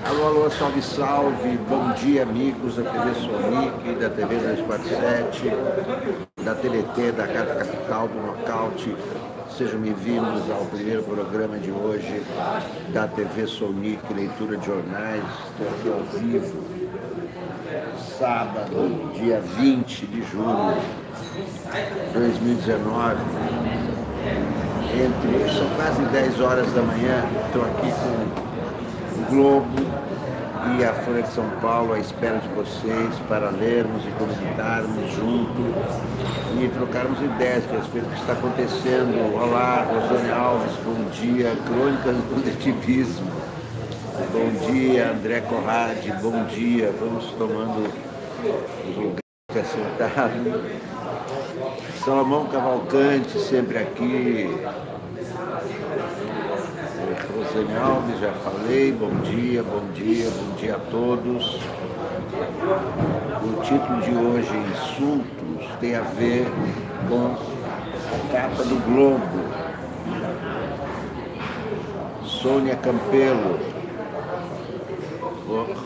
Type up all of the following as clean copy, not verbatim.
Alô, alô, salve, salve, bom dia amigos da TV Sonic, da TV 247, da TNT, da Carta Capital, do Nocaute. Sejam bem-vindos ao primeiro programa de hoje da TV Sonic, leitura de jornais. Estou aqui ao vivo, sábado, dia 20 de julho de 2019, são quase 10 horas da manhã. Estou aqui com o Globo e a Folha de São Paulo à espera de vocês para lermos e comentarmos junto e trocarmos ideias a respeito do que está acontecendo. Olá, Rosane Alves, bom dia. Crônicas do Positivismo, bom dia. André Corradi, bom dia. Vamos tomando os lugares sentados. Salomão Cavalcante, sempre aqui. Rosane Alves, já falei, bom dia, bom dia, bom dia a todos. O título de hoje, Insultos, tem a ver com a capa do Globo. Sônia Campelo,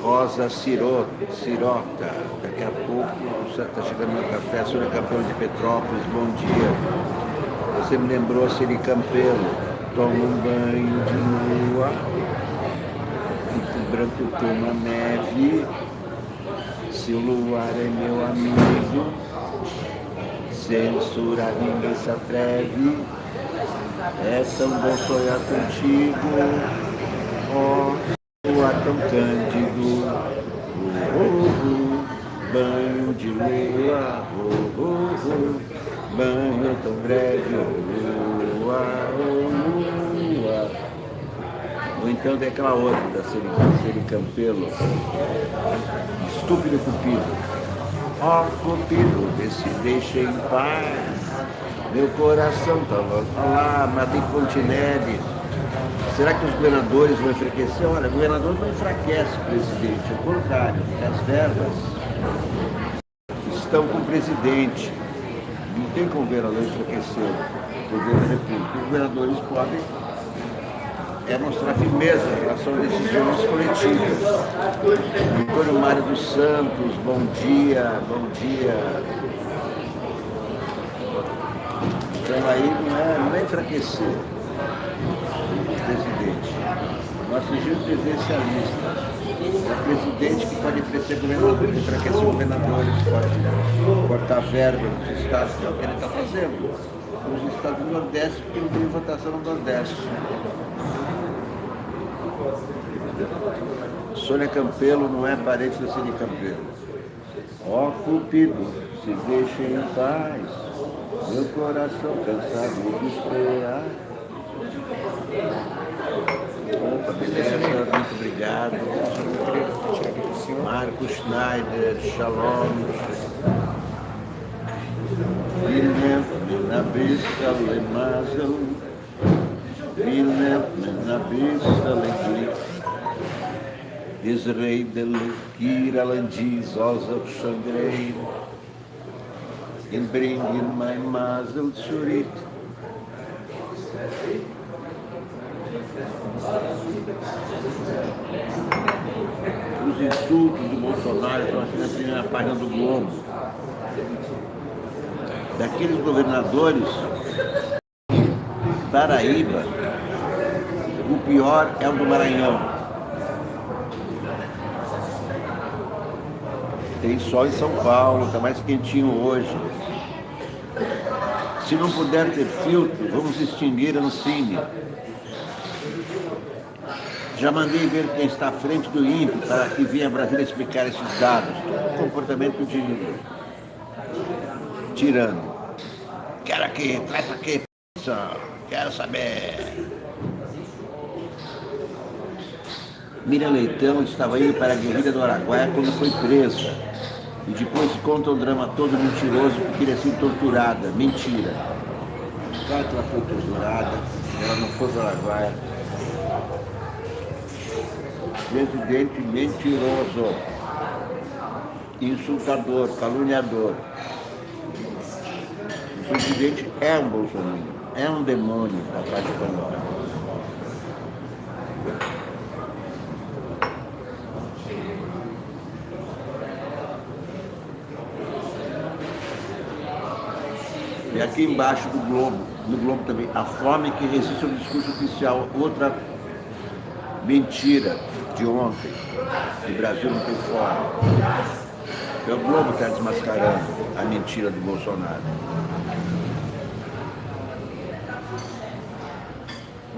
Rosa Cirota, daqui a pouco está chegando meu café. Sônia Campelo de Petrópolis, bom dia. Você me lembrou, Siri Campelo. Tomo um banho de lua, fico branco como a neve. Se o luar é meu amigo, censurar ninguém se atreve. É tão bom sonhar contigo, ó, luar tão cândido. Banho de lua, banho tão breve, lua. Ou então tem aquela outra da Siri Campelo, Estúpido Cupido. Ó, Cupido, vê se deixa em paz, meu coração tá lá, matei Fontinelli. Será que os governadores vão enfraquecer? Olha, o governador não enfraquece o presidente, ao contrário, as verbas estão com o presidente. Não tem como o governador enfraquecer o governo da República. Os governadores podem mostrar firmeza em relação a decisões coletivas. Antônio Mário dos Santos, bom dia, bom dia. Então aí não é enfraquecer o presidente. Nós regime presidencialista. É o presidente que pode enfraquecer governadores, enfraquecer governadores, pode cortar verba dos estados, que é o que ele está fazendo. Os estados do Nordeste, porque não tem votação no Nordeste. Sônia Campelo não é parente da Siri Campelo. Ó, Cupido, se deixa em paz, meu coração cansado de esperar. Opa, beleza, muito obrigado. Marco Schneider, Shalom. Wilhelm Menabista Lemazel, Wilhelm Menabista Legui, Israel Delkir Alandiz, Osa Xandrei, in bring in my mazel surit. Os insultos do Bolsonaro estão aqui na primeira página do Globo. Daqueles governadores, Paraíba, o pior é o do Maranhão. Tem sol em São Paulo, está mais quentinho hoje. Se não puder ter filtro, vamos extinguir a Ancine. Já mandei ver quem está à frente do INPE para que venha a Brasília explicar esses dados. Comportamento de tirano. Quero aqui, traz para quê, quero saber. Miriam Leitão estava indo para a guerrilha do Araguaia quando foi presa. E depois conta um drama todo mentiroso que queria ser torturada. Mentira. Claro que ela foi torturada, ela não foi para o Araguaia. Presidente mentiroso, insultador, caluniador. O presidente é um bolsonaro, é um demônio da parte de Pandora. E aqui embaixo do Globo, no Globo também, a fome que resiste ao discurso oficial, outra mentira de ontem, que o Brasil não tem fome. É o Globo que está desmascarando a mentira do Bolsonaro.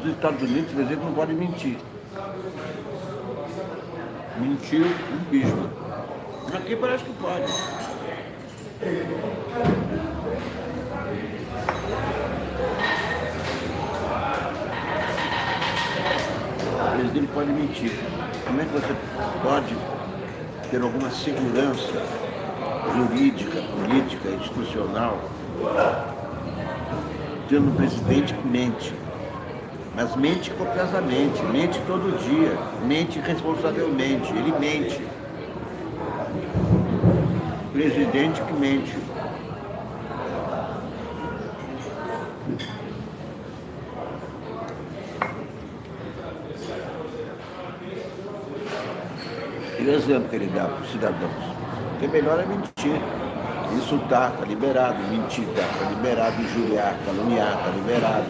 Os Estados Unidos, por exemplo, não podem mentir. Mentiu um bicho. Aqui parece que pode. O presidente pode mentir. Como é que você pode ter alguma segurança jurídica, política, institucional, tendo um presidente que mente? Mas mente copiosamente, mente todo dia, mente responsavelmente, ele mente. Presidente que mente. E o exemplo que ele dá para os cidadãos? Que melhor é mentir. Insultar, está liberado. Mentir, está liberado. Injuriar, caluniar, está liberado.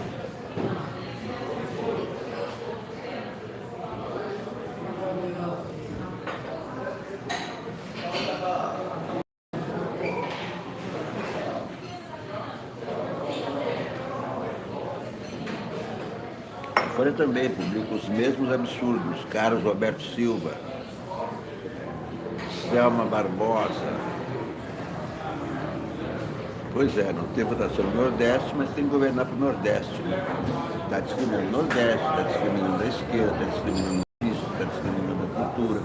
A Folha também publica os mesmos absurdos. Carlos Roberto Silva, Selma Barbosa. Pois é, não tem votação no Nordeste, mas tem que governar para o Nordeste. Está discriminando o Nordeste, está discriminando a esquerda, está discriminando isso, está discriminando a cultura.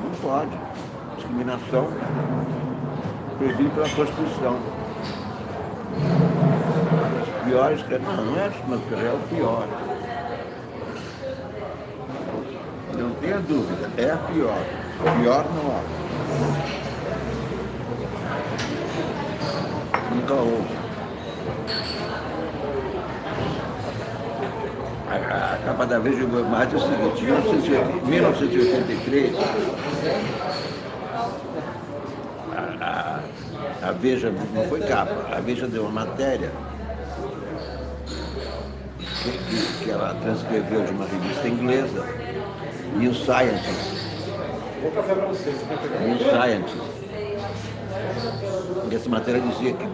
Não pode. Discriminação proibida pela Constituição. Os piores, não é mas é o pior. Não tenha dúvida, é a pior. Pior não há. Nunca houve. A capa da Veja do Mate é o seguinte, em 1983, a Veja não foi capa, a Veja deu uma matéria que ela transcreveu de uma revista inglesa, New Scientist. New Scientist. E essa matéria dizia que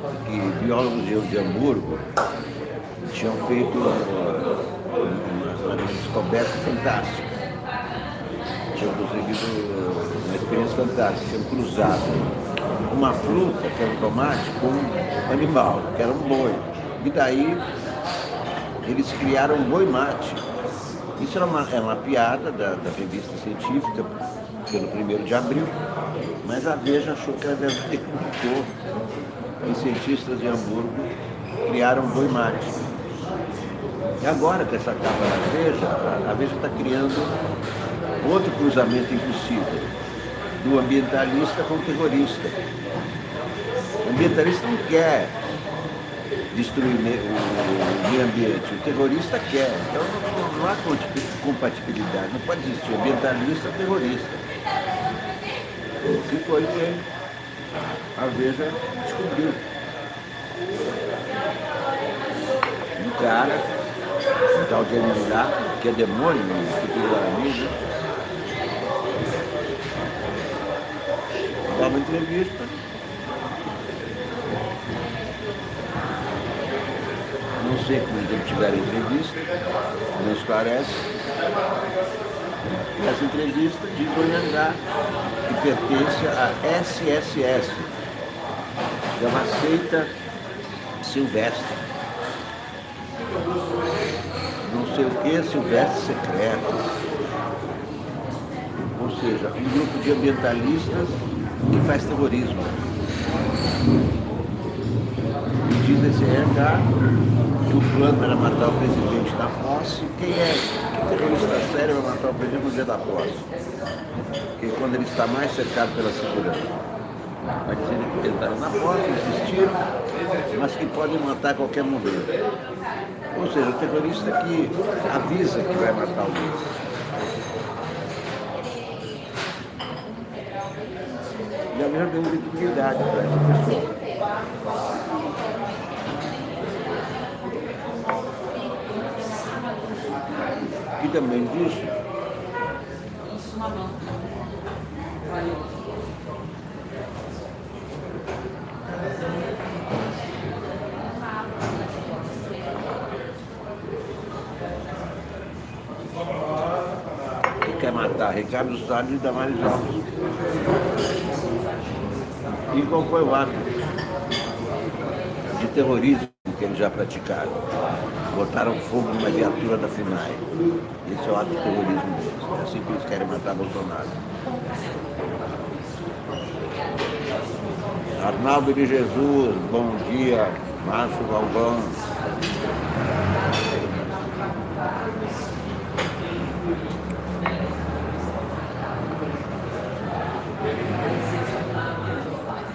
biólogos de Hamburgo tinham feito uma descoberta fantástica. Tinham conseguido uma experiência fantástica, tinham cruzado uma fruta, que era um tomate, com um animal, que era um boi. E daí eles criaram um boi mate. Isso era uma piada da revista científica, pelo 1º de abril, mas a Veja achou que era verdadeiro. E cientistas de Hamburgo criaram um boi mate. E agora, com essa capa da Veja, a Veja está criando outro cruzamento impossível, do ambientalista com o terrorista. O ambientalista não quer destruir o meio ambiente, o terrorista quer. Então não há compatibilidade, não pode existir ambientalista e terrorista. O que foi que a Veja descobriu? Um cara, um tal de Emilá, que é demônio no futuro Guarani, dá uma entrevista. Não sei como eles tiveram entrevista, não esclarece. E essa entrevista diz o Anhangá, que pertence à SSS, que é uma seita silvestre. Não sei o que, silvestre secreto. Ou seja, um grupo de ambientalistas que faz terrorismo. E diz esse Anhangá que o plano era matar o presidente na posse. Quem é? Que terrorista sério vai matar o presidente no dia da posse? Porque quando ele está mais cercado pela segurança. Vai dizer que entraram na posse, insistiram, mas que podem matar a qualquer momento. Ou seja, o terrorista que avisa que vai matar alguém. E ali já deu visibilidade para essa pessoa. E também disse que quer matar Ricardo Salles e Damares Alves. E qual foi o ato de terrorismo que eles já praticaram? Botaram fogo numa viatura da FUNAI. Esse é o ato de terrorismo deles. É assim que eles querem matar Bolsonaro. Arnaldo de Jesus, bom dia. Márcio Galvão.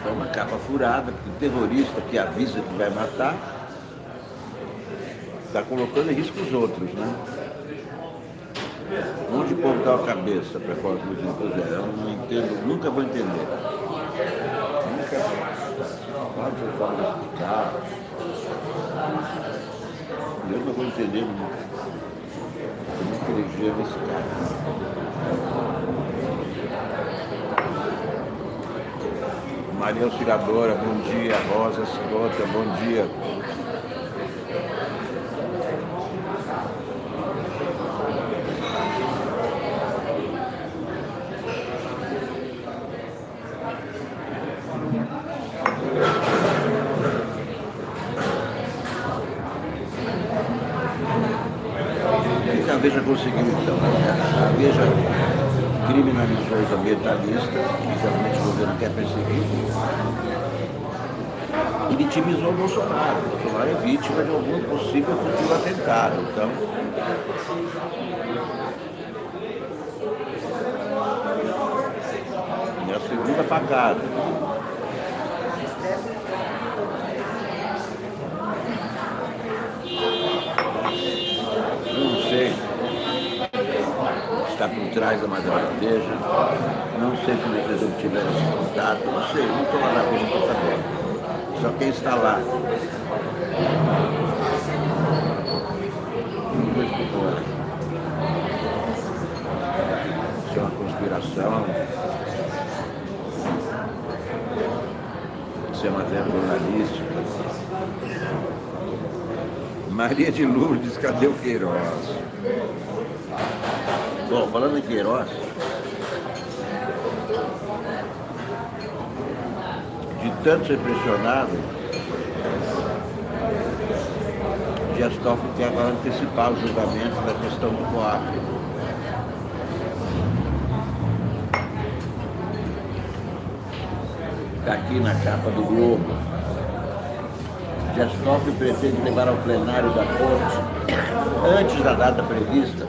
É uma capa furada, porque o terrorista que avisa que vai matar está colocando em risco os outros, né? Onde o povo dá a cabeça para falar que eu não entendo, nunca vou entender. Nunca. Pode ser forma de explicar. Eu não vou entender nunca. Eu nunca eleger esse cara. Maria Auxiliadora, bom dia. Rosa Cirota, bom dia. A Veja conseguiu, então. A Veja criminalizou os ambientalistas, que realmente o governo quer perseguir, e vitimizou o Bolsonaro. O Bolsonaro é vítima de algum possível futuro atentado. Então, é a segunda facada. Não sei está por trás da Madalena Veja, não sei como eles obtiveram esse contato, não sei, não estou lá na Veja para saber. Só quem está lá. Não vou explicar. Isso é uma conspiração. Isso é uma matéria jornalística. Maria de Lourdes, cadê o Queiroz? Bom, falando em Queiroz, de tanto ser pressionado, Dias Toffoli quer agora antecipar o julgamento da questão do COAF. Está aqui na capa do Globo. Dias Toffoli pretende levar ao plenário da Corte, antes da data prevista,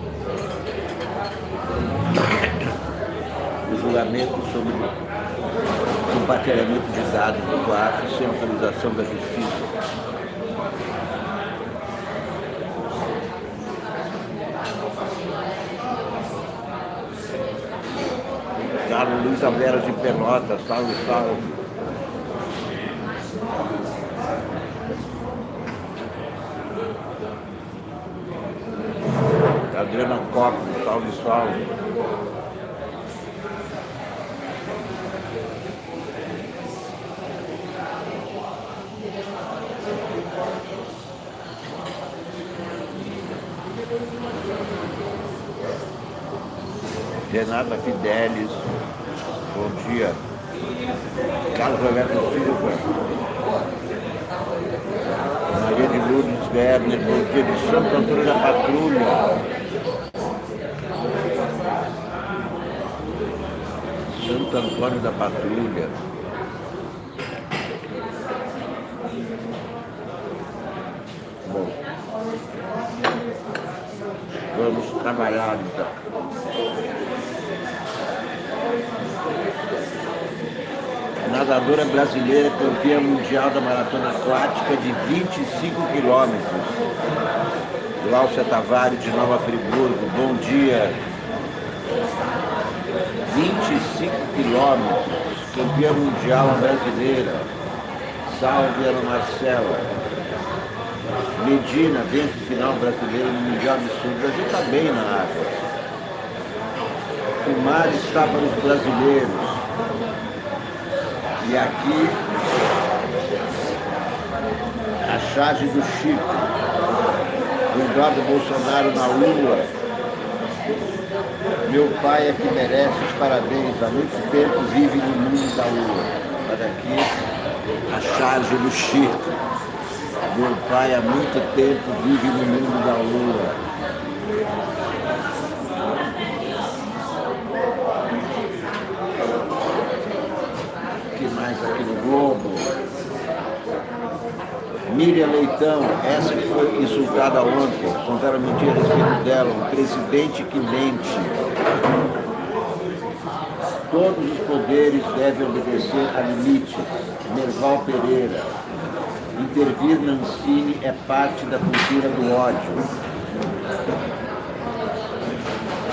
o julgamento sobre o compartilhamento de dados do COAF sem autorização da Justiça. Carlos Luiz Averas de Pelotas, salve, salve. Adriana Copo, salve, salve. Renata Fidelis, bom dia. Carlos Alberto Silva, Maria de Lourdes Werner, bom dia. De Santo Antônio da Patrulha. Santo Antônio da Patrulha. Bom, vamos trabalhar então. Nadadora brasileira campeã mundial da maratona aquática de 25 quilômetros. Gláucia Tavares de Nova Friburgo, bom dia. 25 quilômetros. Campeã mundial a brasileira. Salve Ana Marcela. Medina vence o final brasileiro no Mundial de Sul. O Brasil está bem na água. O mar está para os brasileiros. E aqui a charge do Chico. O Eduardo Bolsonaro na Lua. Meu pai é que merece os parabéns. Há muito tempo vive no mundo da Lua. Olha aqui a charge do Chico. Meu pai há muito tempo vive no mundo da Lua. O que mais aqui no Globo? Miriam Leitão, essa que foi insultada ontem, contaram mentira a respeito dela, um presidente que mente. Todos os poderes devem obedecer a limites. Merval Pereira. Intervir na Ancine é parte da cultura do ódio.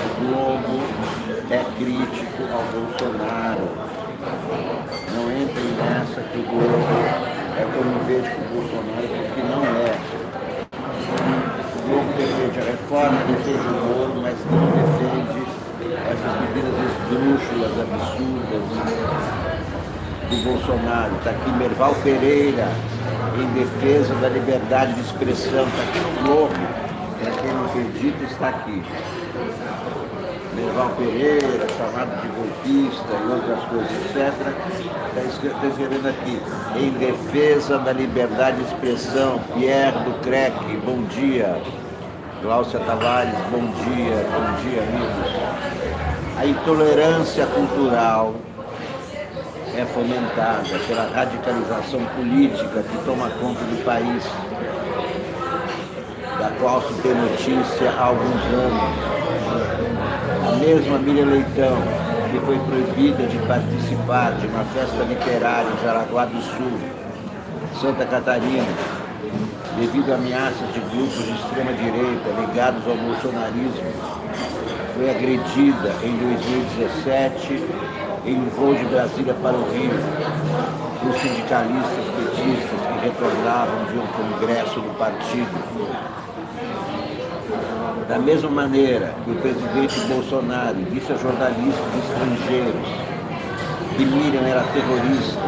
O Globo é crítico ao Bolsonaro. Não entrem nessa que o Globo é conivente com o Bolsonaro, porque não é. O Globo defende a reforma, defende o Moro, mas não defende essas medidas esdrúxulas, absurdas do Bolsonaro. Está aqui Merval Pereira, em defesa da liberdade de expressão. Está aqui no Globo. Para quem não acredita, está aqui. Merval Pereira, chamado de golpista e outras coisas, etc. Está escrevendo aqui, em defesa da liberdade de expressão, Pierre do Crec, bom dia. Cláudia Tavares, bom dia, amigos. A intolerância cultural é fomentada pela radicalização política que toma conta do país, da qual se tem notícia há alguns anos. A mesma Miriam Leitão, que foi proibida de participar de uma festa literária em Jaraguá do Sul, Santa Catarina, devido a ameaças de grupos de extrema-direita ligados ao bolsonarismo, foi agredida em 2017 em um voo de Brasília para o Rio, por sindicalistas petistas que retornavam de um congresso do partido. Da mesma maneira que o presidente Bolsonaro disse a jornalistas estrangeiros que Miriam era terrorista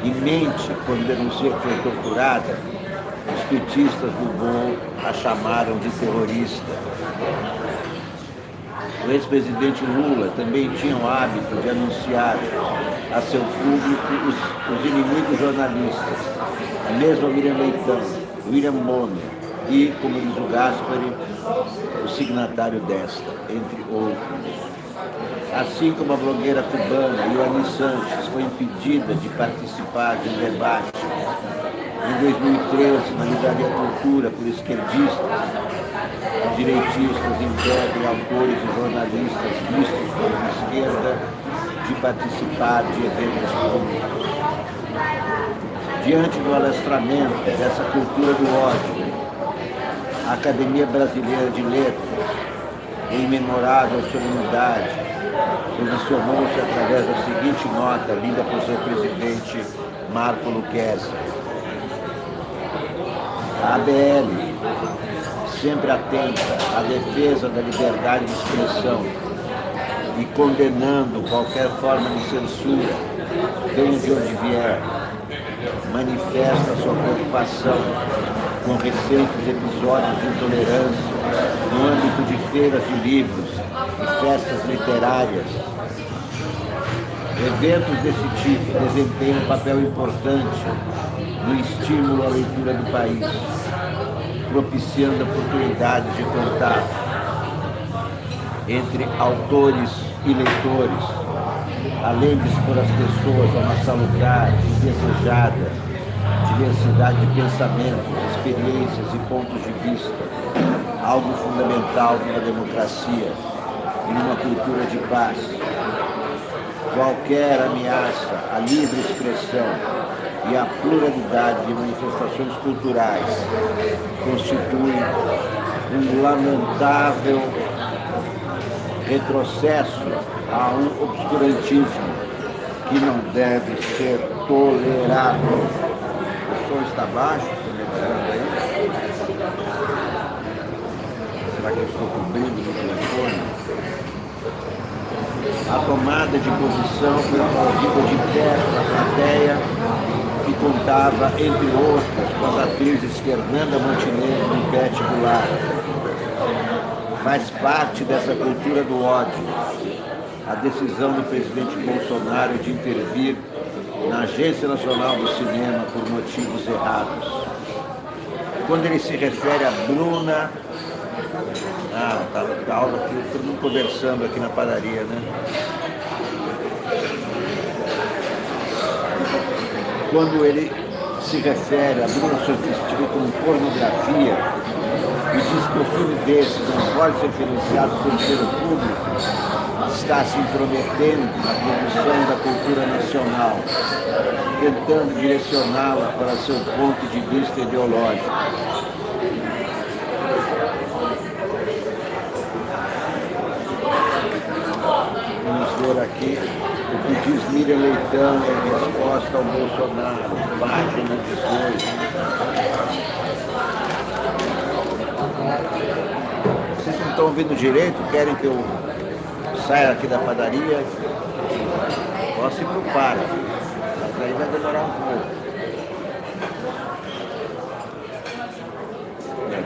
e mente quando denuncia que foi torturada, os petistas do voo a chamaram de terrorista. O ex-presidente Lula também tinha o hábito de anunciar a seu público os inimigos jornalistas, a mesma Miriam Leitão, William Bonner e, como diz o Gaspari, o signatário desta, entre outros. Assim como a blogueira cubana Ioane Sanches foi impedida de participar de um debate em 2013 na Livraria Cultura por esquerdistas, direitistas impedem autores e jornalistas vistos como esquerda de participar de eventos públicos. Diante do alastramento dessa cultura do ódio, a Academia Brasileira de Letras, em memorável solenidade, posicionou-se através da seguinte nota, lida por seu presidente Marco Lucchesi. A ABL, sempre atenta à defesa da liberdade de expressão e condenando qualquer forma de censura, venha de onde vier, manifesta sua preocupação com recentes episódios de intolerância no âmbito de feiras de livros e festas literárias. Eventos desse tipo desempenham um papel importante no estímulo à leitura do país, propiciando oportunidades de contato entre autores e leitores, além de expor as pessoas a uma salutar e desejada diversidade de pensamentos, experiências e pontos de vista, algo fundamental numa democracia e numa cultura de paz. Qualquer ameaça à livre expressão e à pluralidade de manifestações culturais constitui um lamentável retrocesso a um obscurantismo que não deve ser tolerado. O som está baixo, estou melhorando aí. Será que eu estou cobrindo o telefone? A tomada de posição foi aplaudida de pé pela plateia, que contava, entre outras, com as atrizes Fernanda Montenegro e Beth Goulart. Faz parte dessa cultura do ódio a decisão do presidente Bolsonaro de intervir na Agência Nacional do Cinema por motivos errados. Quando ele se refere a Bruna... tá aula aqui, todo mundo conversando aqui na padaria, né? Quando ele se refere a Bruna Surfistica como pornografia e diz que o filme desse não pode ser financiado pelo dinheiro público, está se intrometendo na produção da cultura nacional, tentando direcioná-la para seu ponto de vista ideológico. Vamos ver aqui o que diz Miriam Leitão em resposta ao Bolsonaro, página 18. Vocês não estão ouvindo direito? Querem que eu saia aqui da padaria? Posso ir para o parque, mas aí vai demorar um pouco.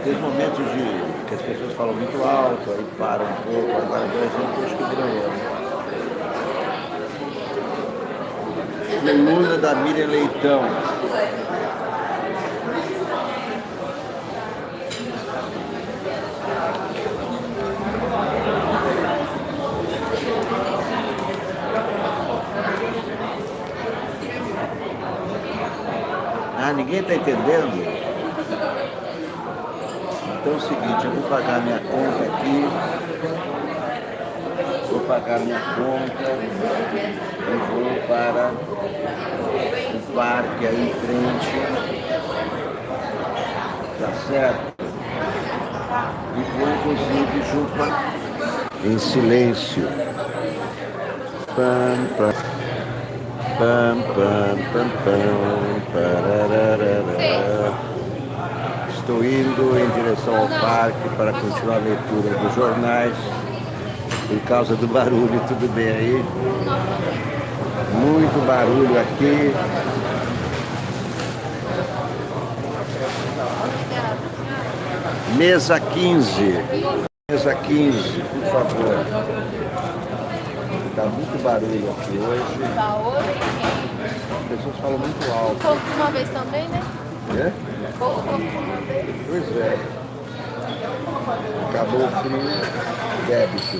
Tem momentos que as pessoas falam muito alto, aí param um pouco. Agora, por exemplo, acho que virou coluna da Miriam Leitão. Ninguém está entendendo? Então é o seguinte, eu vou pagar minha conta aqui, vou pagar minha conta e vou para o parque aí em frente, tá certo? E vou inclusive junto em silêncio. Pam, pam, pam, pam, pam, pam, parararara. Estou indo em direção ao parque para continuar a leitura dos jornais. Por causa do barulho, tudo bem aí? Muito barulho aqui. Mesa 15. Mesa 15, por favor. Está muito barulho aqui hoje. Tá hoje? As pessoas falam muito alto. Pouco de uma vez também, né? É? Pouco de uma vez. Pois é. Acabou o frio, débito.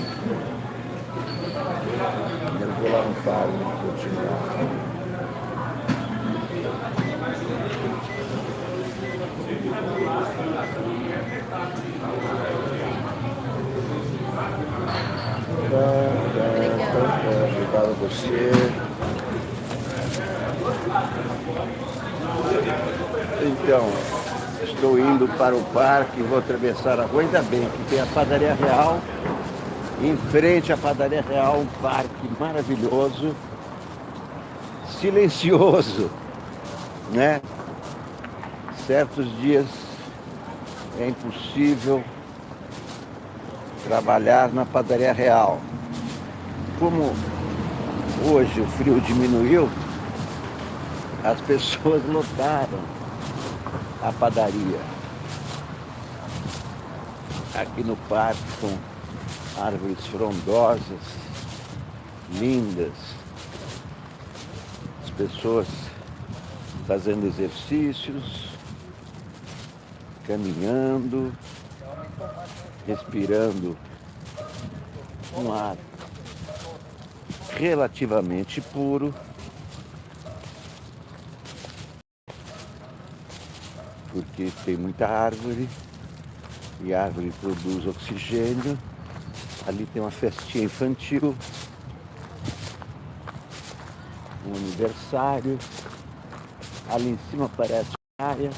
Eu vou lá no parque continuar. Obrigado a você. Então, estou indo para o parque, vou atravessar a rua, ainda bem que tem a Padaria Real. Em frente à Padaria Real, um parque maravilhoso, silencioso, né? Certos dias é impossível trabalhar na Padaria Real. Como hoje o frio diminuiu, as pessoas lotaram a padaria. Aqui no parque com árvores frondosas, lindas, as pessoas fazendo exercícios, caminhando, respirando um ar relativamente puro, porque tem muita árvore e a árvore produz oxigênio. Ali tem uma festinha infantil, um aniversário. Ali em cima parece praia,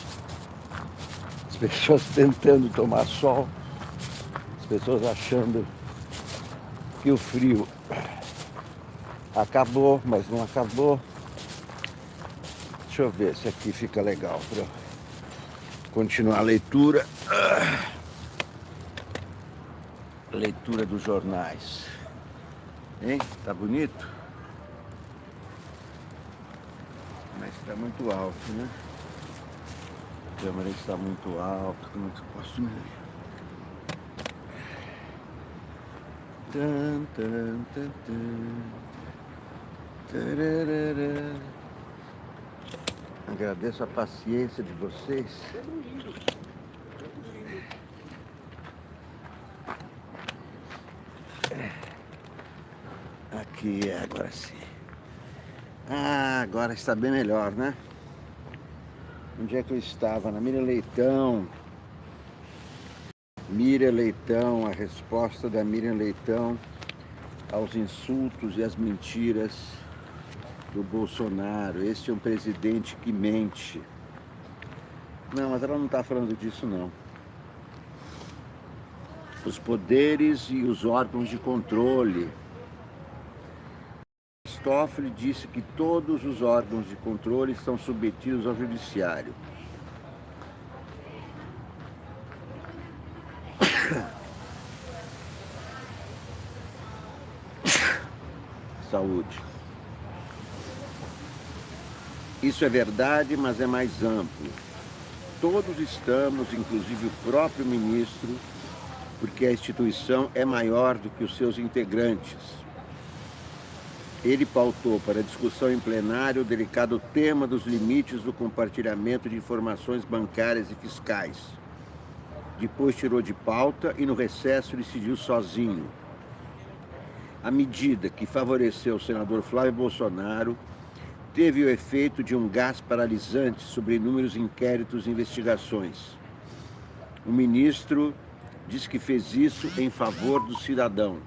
as pessoas tentando tomar sol, as pessoas achando que o frio Acabou, mas não acabou. Deixa eu ver se aqui fica legal para continuar a leitura. Leitura dos jornais. Hein? Tá bonito? Mas está muito alto, né? A câmera está muito alta. Como é que eu posso me... Tan, tan, tan, tan. Tararara. Agradeço a paciência de vocês. Aqui, agora sim. Ah, agora está bem melhor, né? Onde é que eu estava? Na Miriam Leitão. Miriam Leitão, a resposta da Miriam Leitão aos insultos e às mentiras do Bolsonaro. Este é um presidente que mente. Não, mas ela não está falando disso, não. Os poderes e os órgãos de controle. Toffoli disse que todos os órgãos de controle estão submetidos ao judiciário. Saúde. Isso é verdade, mas é mais amplo. Todos estamos, inclusive o próprio ministro, porque a instituição é maior do que os seus integrantes. Ele pautou para discussão em plenário o delicado tema dos limites do compartilhamento de informações bancárias e fiscais. Depois tirou de pauta e no recesso decidiu sozinho. A medida que favoreceu o senador Flávio Bolsonaro teve o efeito de um gás paralisante sobre inúmeros inquéritos e investigações. O ministro diz que fez isso em favor do cidadão.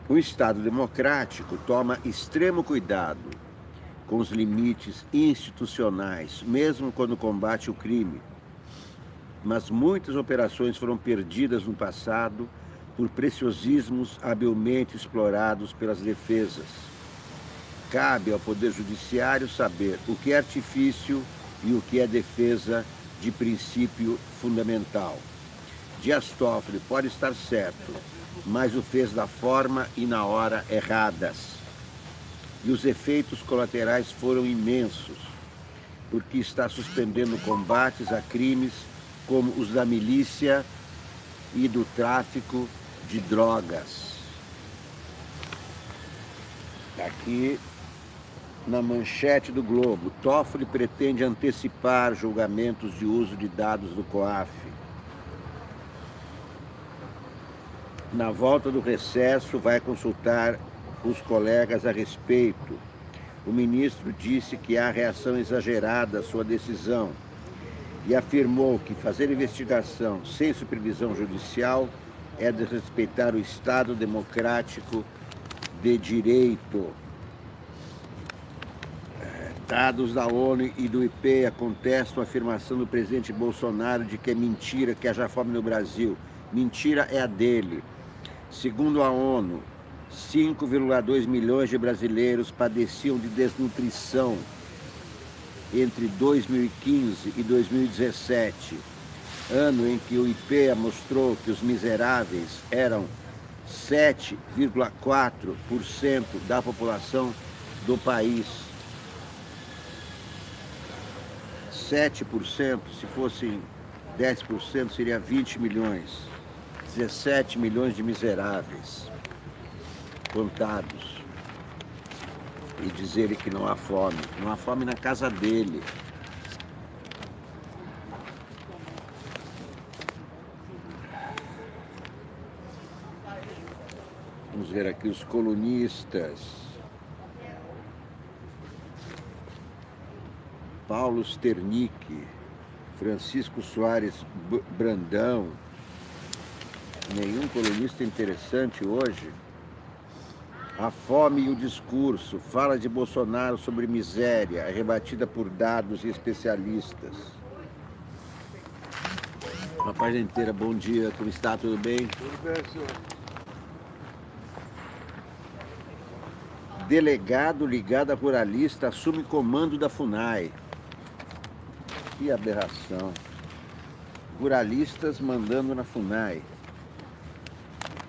O Estado democrático toma extremo cuidado com os limites institucionais, mesmo quando combate o crime. Mas muitas operações foram perdidas no passado por preciosismos habilmente explorados pelas defesas. Cabe ao Poder Judiciário saber o que é artifício e o que é defesa de princípio fundamental. Dias Toffoli pode estar certo, mas o fez da forma e na hora erradas. E os efeitos colaterais foram imensos, porque está suspendendo combates a crimes como os da milícia e do tráfico de drogas. Aqui na manchete do Globo, Toffoli pretende antecipar julgamentos de uso de dados do COAF. Na volta do recesso, vai consultar os colegas a respeito. O ministro disse que há reação exagerada à sua decisão e afirmou que fazer investigação sem supervisão judicial é desrespeitar o Estado democrático de direito. Dados da ONU e do IPEA contestam a afirmação do presidente Bolsonaro de que é mentira que haja fome no Brasil. Mentira é a dele. Segundo a ONU, 5,2 milhões de brasileiros padeciam de desnutrição entre 2015 e 2017, ano em que o IPEA mostrou que os miseráveis eram 7,4% da população do país. 7%, se fossem 10%, seria 20 milhões. 17 milhões de miseráveis contados. E dizer ele que não há fome. Não há fome na casa dele. Vamos ver aqui os colunistas. Paulo Sternick, Francisco Soares Brandão. Nenhum colunista interessante hoje. A fome e o discurso. Fala de Bolsonaro sobre miséria, é rebatida por dados e especialistas. Uma página inteira, bom dia, como está? Tudo bem? Tudo bem, senhor. Delegado ligado a ruralista assume comando da FUNAI. Que aberração. Ruralistas mandando na FUNAI.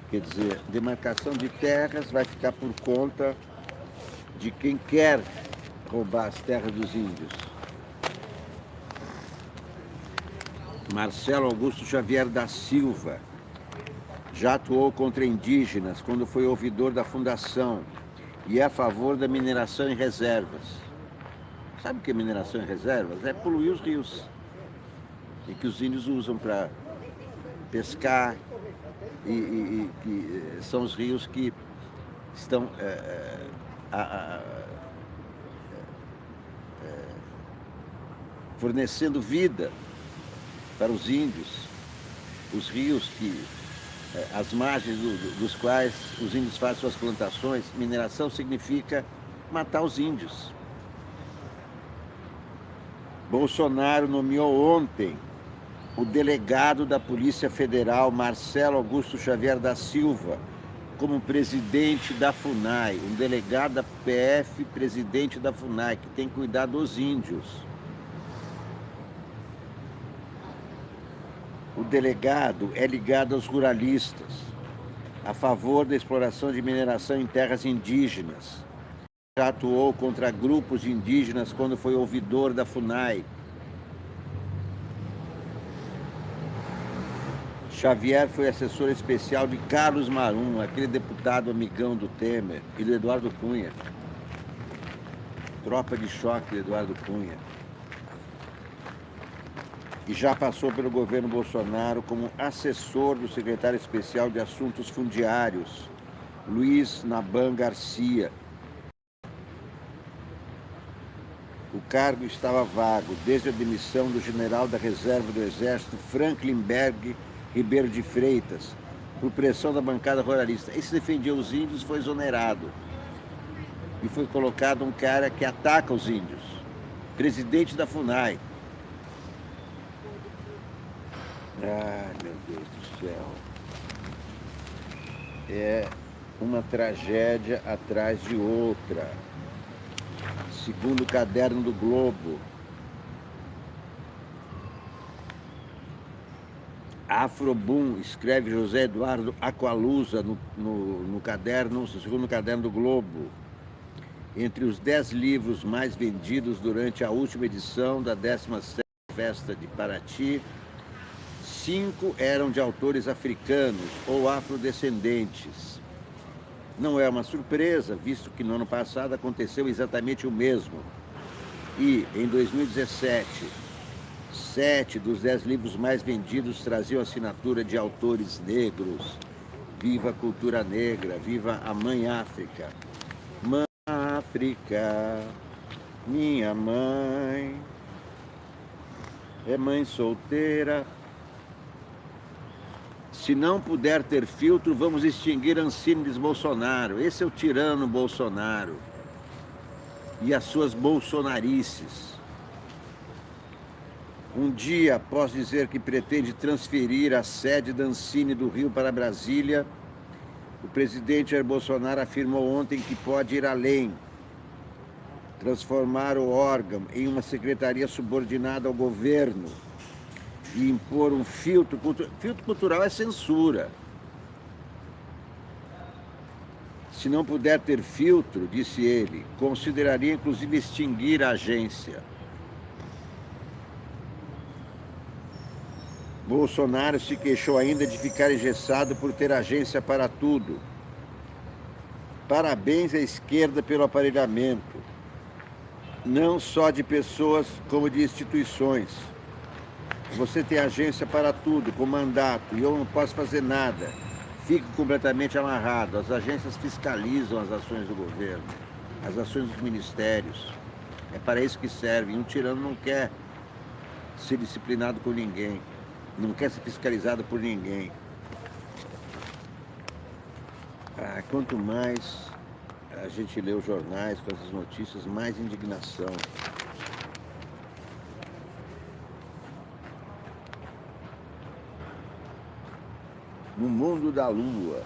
Quer dizer, demarcação de terras vai ficar por conta de quem quer roubar as terras dos índios. Marcelo Augusto Xavier da Silva já atuou contra indígenas quando foi ouvidor da fundação e é a favor da mineração em reservas. Sabe o que é mineração em reservas? É poluir os rios. E que os índios usam para pescar e que são os rios que estão fornecendo vida para os índios. Os rios que as margens dos quais os índios fazem suas plantações. Mineração significa matar os índios. Bolsonaro nomeou ontem o delegado da Polícia Federal, Marcelo Augusto Xavier da Silva, como presidente da FUNAI, um delegado da PF, presidente da FUNAI, que tem que cuidar dos índios. O delegado é ligado aos ruralistas, a favor da exploração de mineração em terras indígenas. Já atuou contra grupos indígenas quando foi ouvidor da FUNAI. Xavier foi assessor especial de Carlos Marum, aquele deputado amigão do Temer, e do Eduardo Cunha. Tropa de choque do Eduardo Cunha. E já passou pelo governo Bolsonaro como assessor do secretário especial de Assuntos Fundiários, Luiz Naban Garcia. O cargo estava vago desde a demissão do general da reserva do Exército, Franklin Berg Ribeiro de Freitas, por pressão da bancada ruralista. Esse defendia os índios, foi exonerado. E foi colocado um cara que ataca os índios, presidente da FUNAI. Ai, meu Deus do céu. É uma tragédia atrás de outra. Segundo o caderno do Globo, Afroboom, escreve José Eduardo Aqualusa no caderno, segundo caderno do Globo, entre os 10 livros mais vendidos durante a última edição da 17ª Festa de Paraty, 5 eram de autores africanos ou afrodescendentes. Não é uma surpresa, visto que no ano passado aconteceu exatamente o mesmo. E, em 2017, 7 dos 10 livros mais vendidos traziam assinatura de autores negros. Viva a cultura negra, viva a Mãe África. Mãe África, minha mãe, é mãe solteira. Se não puder ter filtro, vamos extinguir Ancine Bolsonaro. Esse é o tirano Bolsonaro e as suas bolsonarices. Um dia após dizer que pretende transferir a sede da Ancine do Rio para Brasília, o presidente Jair Bolsonaro afirmou ontem que pode ir além, transformar o órgão em uma secretaria subordinada ao governo e impor um filtro cultural. Filtro cultural é censura. Se não puder ter filtro, disse ele, consideraria inclusive extinguir a agência. Bolsonaro se queixou ainda de ficar engessado por ter agência para tudo. Parabéns à esquerda pelo aparelhamento, não só de pessoas como de instituições. Você tem agência para tudo, com mandato, e eu não posso fazer nada. Fico completamente amarrado. As agências fiscalizam as ações do governo, as ações dos ministérios. É para isso que serve. Um tirano não quer ser disciplinado com ninguém, não quer ser fiscalizado por ninguém. Quanto mais a gente lê os jornais com essas notícias, mais indignação. no mundo da lua.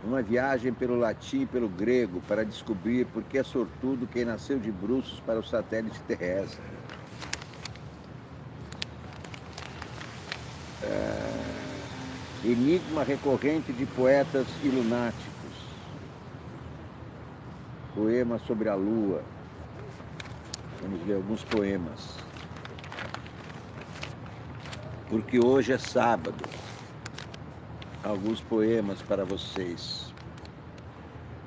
Uma viagem pelo latim e pelo grego para descobrir por que é sortudo quem nasceu de bruços para o satélite terrestre. Enigma recorrente de poetas e lunáticos. Poema sobre a lua. Vamos ler alguns poemas. Porque hoje é sábado. Alguns poemas para vocês.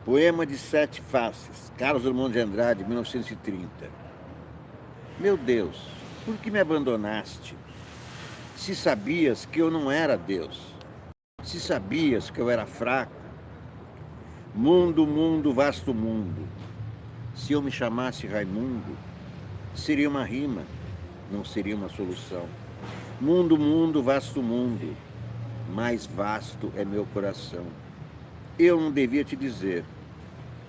Poema de Sete Faces, Carlos Drummond de Andrade, 1930. Meu Deus, por que me abandonaste? Se sabias que eu não era Deus, se sabias que eu era fraco. Mundo, mundo, vasto mundo. Se eu me chamasse Raimundo, seria uma rima, não seria uma solução. Mundo, mundo, vasto mundo. Mais vasto é meu coração. Eu não devia te dizer,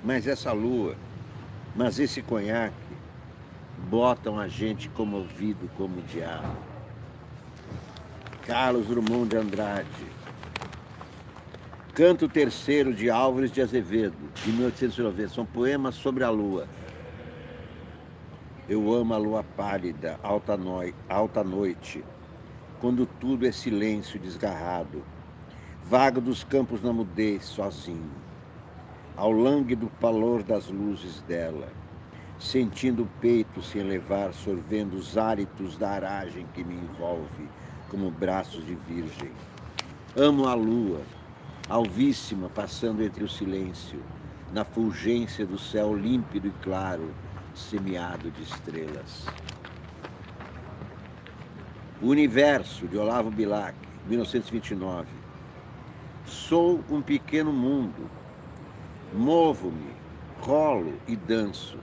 mas essa lua, mas esse conhaque, botam a gente comovido como o diabo. Carlos Drummond de Andrade. Canto Terceiro de Álvares de Azevedo, de 1890. São poemas sobre a lua. Eu amo a lua pálida, alta noite, quando tudo é silêncio desgarrado, vago dos campos na mudez, sozinho, ao lânguido palor das luzes dela, sentindo o peito se elevar, sorvendo os hálitos da aragem que me envolve, como braços de virgem. Amo a lua, alvíssima, passando entre o silêncio, na fulgência do céu límpido e claro, semeado de estrelas. O Universo, de Olavo Bilac, 1929. Sou um pequeno mundo, movo-me, rolo e danço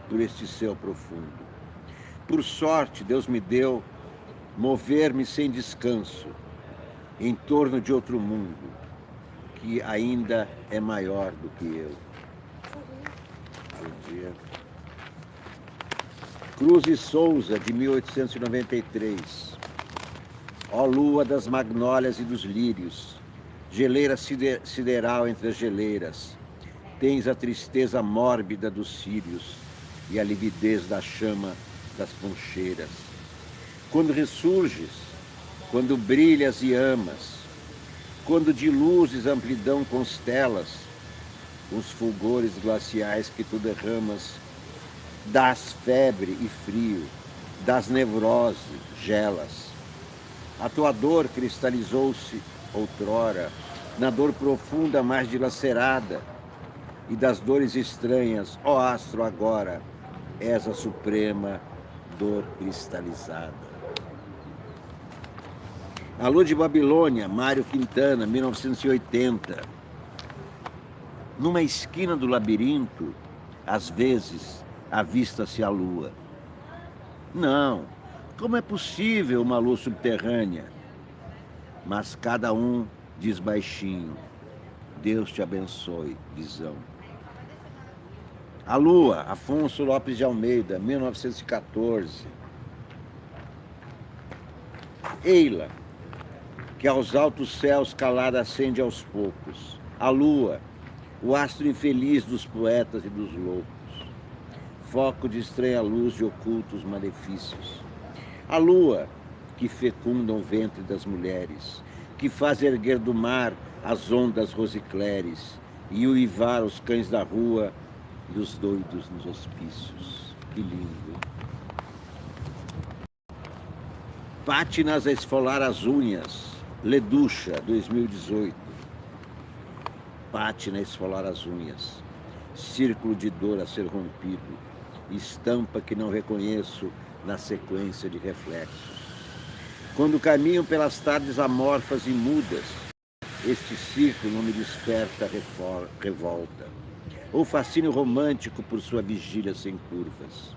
por este céu profundo. Por sorte, Deus me deu mover-me sem descanso em torno de outro mundo, que ainda é maior do que eu. Bom dia. Cruz e Souza, de 1893. Ó lua das magnólias e dos lírios, geleira sideral entre as geleiras, tens a tristeza mórbida dos círios e a lividez da chama das poncheiras. Quando ressurges, quando brilhas e amas, quando de luzes amplidão constelas, os fulgores glaciais que tu derramas, das febre e frio, das nevrose, gelas. A tua dor cristalizou-se outrora na dor profunda mais dilacerada, e das dores estranhas, ó astro, agora és a suprema dor cristalizada. A Lua de Babilônia, Mário Quintana, 1980. Numa esquina do labirinto, às vezes, avista-se a lua. Não, como é possível uma lua subterrânea? Mas cada um diz baixinho, Deus te abençoe, visão. A Lua, Afonso Lopes de Almeida, 1914. Eila, que aos altos céus calada acende aos poucos. A Lua, o astro infeliz dos poetas e dos loucos. Foco de estranha luz de ocultos malefícios. A lua, que fecunda o ventre das mulheres, que faz erguer do mar as ondas rosicleres e uivar os cães da rua e os doidos nos hospícios. Que lindo. Pátinas a esfolar as unhas, Leducha, 2018. Pátina a esfolar as unhas, círculo de dor a ser rompido, estampa que não reconheço na sequência de reflexos. Quando caminho pelas tardes amorfas e mudas, este círculo não me desperta revolta, ou fascínio romântico por sua vigília sem curvas.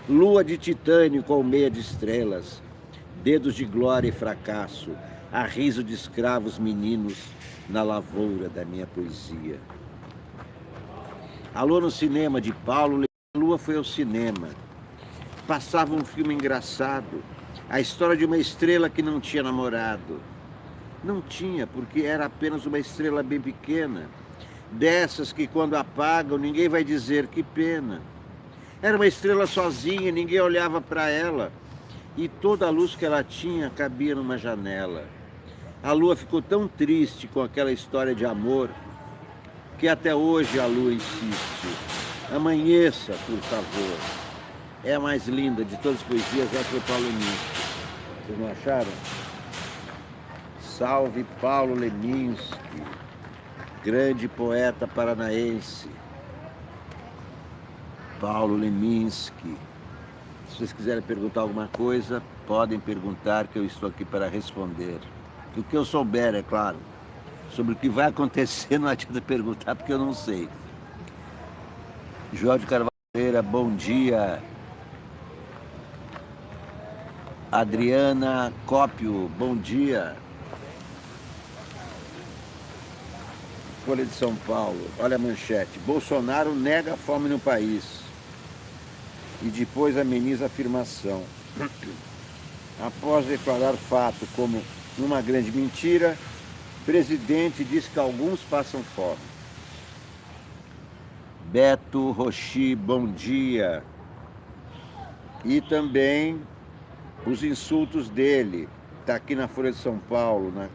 Lua de titânio com meia de estrelas, dedos de glória e fracasso, a riso de escravos meninos na lavoura da minha poesia. Alô no cinema, de Paulo. A lua foi ao cinema. Passava um filme engraçado, a história de uma estrela que não tinha namorado. Não tinha, porque era apenas uma estrela bem pequena, dessas que quando apagam ninguém vai dizer que pena. Era uma estrela sozinha, ninguém olhava para ela, e toda a luz que ela tinha cabia numa janela. A lua ficou tão triste com aquela história de amor que até hoje a lua insiste. Amanheça, por favor. É a mais linda de todas as poesias, essa foi Paulo Leminski. Vocês não acharam? Salve Paulo Leminski, grande poeta paranaense. Paulo Leminski. Se vocês quiserem perguntar alguma coisa, podem perguntar, que eu estou aqui para responder. O que eu souber, é claro. Sobre o que vai acontecer, não adianta perguntar, porque eu não sei. João de Carvalho, bom dia. Adriana Cópio, bom dia. Folha de São Paulo, olha a manchete. Bolsonaro nega a fome no país e depois ameniza a afirmação. Após declarar fato como uma grande mentira, presidente diz que alguns passam fome. Beto Rochi, bom dia. E também os insultos dele, está aqui na Folha de São Paulo, né?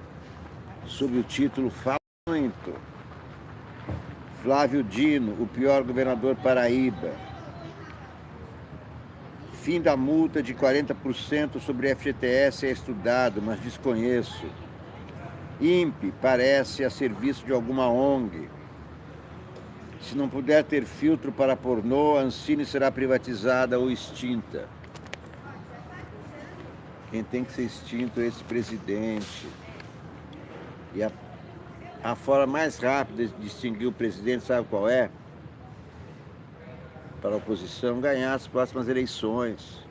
Sob o título Fala Muito. Flávio Dino, o pior governador Paraíba. Fim da multa de 40% sobre FGTS é estudado, mas desconheço. INPE parece a serviço de alguma ONG. Se não puder ter filtro para pornô, a Ancine será privatizada ou extinta. Quem tem que ser extinto é esse presidente. E a forma mais rápida de extinguir o presidente, sabe qual é? Para a oposição ganhar as próximas eleições.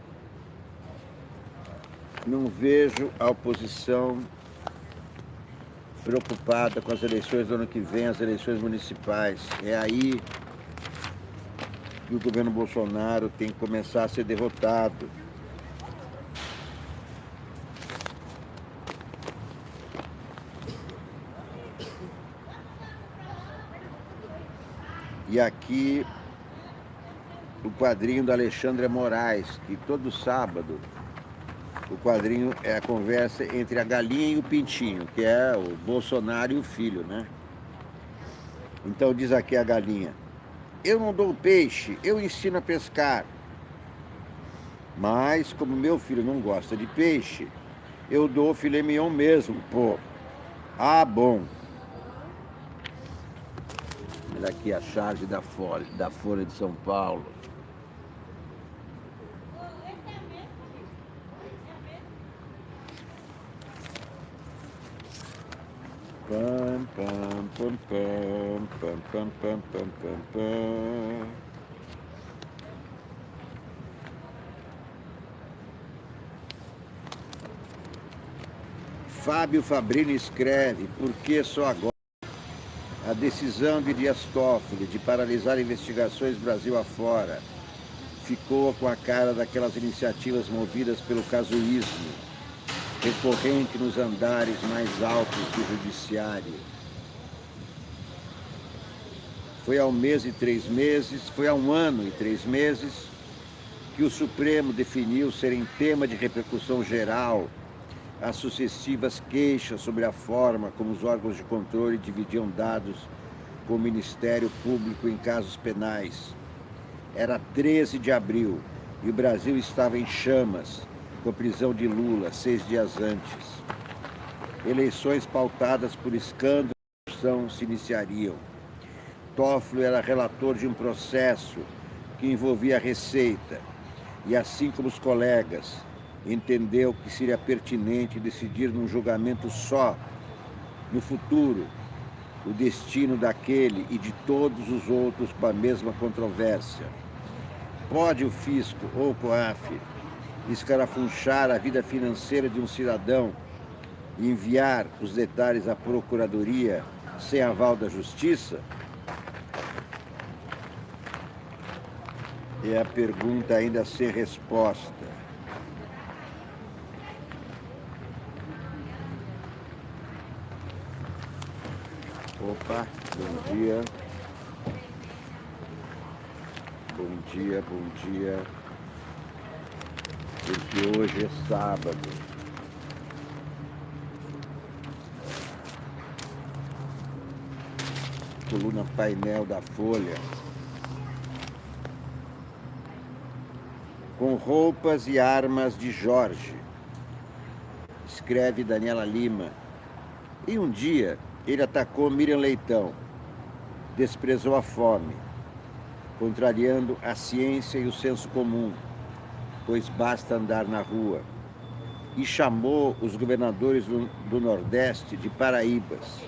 Não vejo a oposição preocupada com as eleições do ano que vem, as eleições municipais. É aí que o governo Bolsonaro tem que começar a ser derrotado. E aqui o quadrinho da Alexandra Moraes, que todo sábado o quadrinho é a conversa entre a galinha e o pintinho, que é o Bolsonaro e o filho, né? Então diz aqui a galinha: eu não dou peixe, eu ensino a pescar. Mas como meu filho não gosta de peixe, eu dou filé mignon mesmo, pô. Ah, bom. Olha aqui a charge da Folha de São Paulo. Pam, pam, pam, pam, pam, pam, pam, pam, pam, pam. Fábio Fabrini escreve: por que só agora? A decisão de Dias Toffoli de paralisar investigações Brasil afora ficou com a cara daquelas iniciativas movidas pelo casuísmo, recorrente nos andares mais altos do judiciário. Foi há 1 mês e 3 meses, foi há 1 ano e 3 meses que o Supremo definiu serem tema de repercussão geral as sucessivas queixas sobre a forma como os órgãos de controle dividiam dados com o Ministério Público em casos penais. Era 13 de abril e o Brasil estava em chamas com a prisão de Lula 6 dias antes. Eleições pautadas por escândalo e corrupção se iniciariam. Toffoli era relator de um processo que envolvia a Receita e, assim como os colegas, entendeu que seria pertinente decidir num julgamento só, no futuro, o destino daquele e de todos os outros com a mesma controvérsia. Pode o fisco ou o COAF escarafunchar a vida financeira de um cidadão e enviar os detalhes à Procuradoria sem aval da Justiça? É a pergunta ainda sem resposta. Opa, bom dia. Bom dia, bom dia. Porque hoje é sábado. Coluna painel da Folha. Com roupas e armas de Jorge. Escreve Daniela Lima. E um dia ele atacou Miriam Leitão. Desprezou a fome, contrariando a ciência e o senso comum, pois basta andar na rua. E chamou os governadores do Nordeste de paraíbas.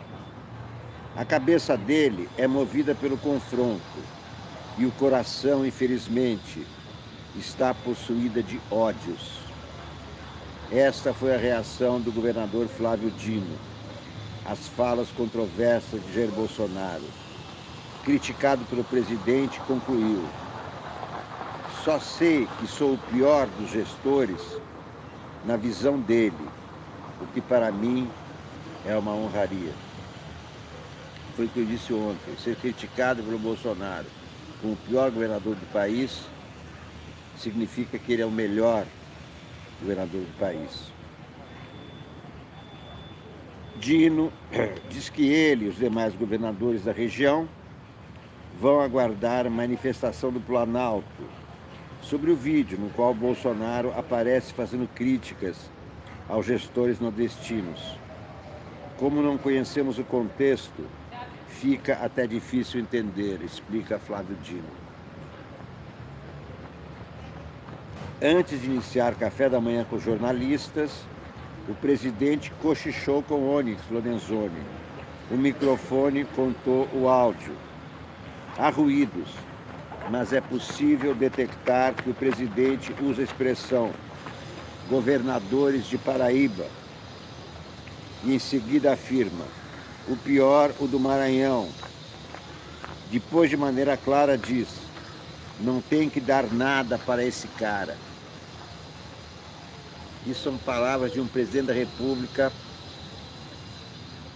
A cabeça dele é movida pelo confronto e o coração, infelizmente, está possuída de ódios. Esta foi a reação do governador Flávio Dino às falas controversas de Jair Bolsonaro. Criticado pelo presidente, concluiu: só sei que sou o pior dos gestores na visão dele, o que para mim é uma honraria. Foi o que eu disse ontem: ser criticado pelo Bolsonaro como o pior governador do país significa que ele é o melhor governador do país. Dino diz que ele e os demais governadores da região vão aguardar a manifestação do Planalto sobre o vídeo no qual Bolsonaro aparece fazendo críticas aos gestores nordestinos. Como não conhecemos o contexto, fica até difícil entender, explica Flávio Dino. Antes de iniciar café da manhã com jornalistas, o presidente cochichou com Onyx Lorenzoni. O microfone contou o áudio. Há ruídos, mas é possível detectar que o presidente usa a expressão governadores de Paraíba e em seguida afirma: o pior, o do Maranhão. Depois, de maneira clara, diz: não tem que dar nada para esse cara. Isso são palavras de um presidente da República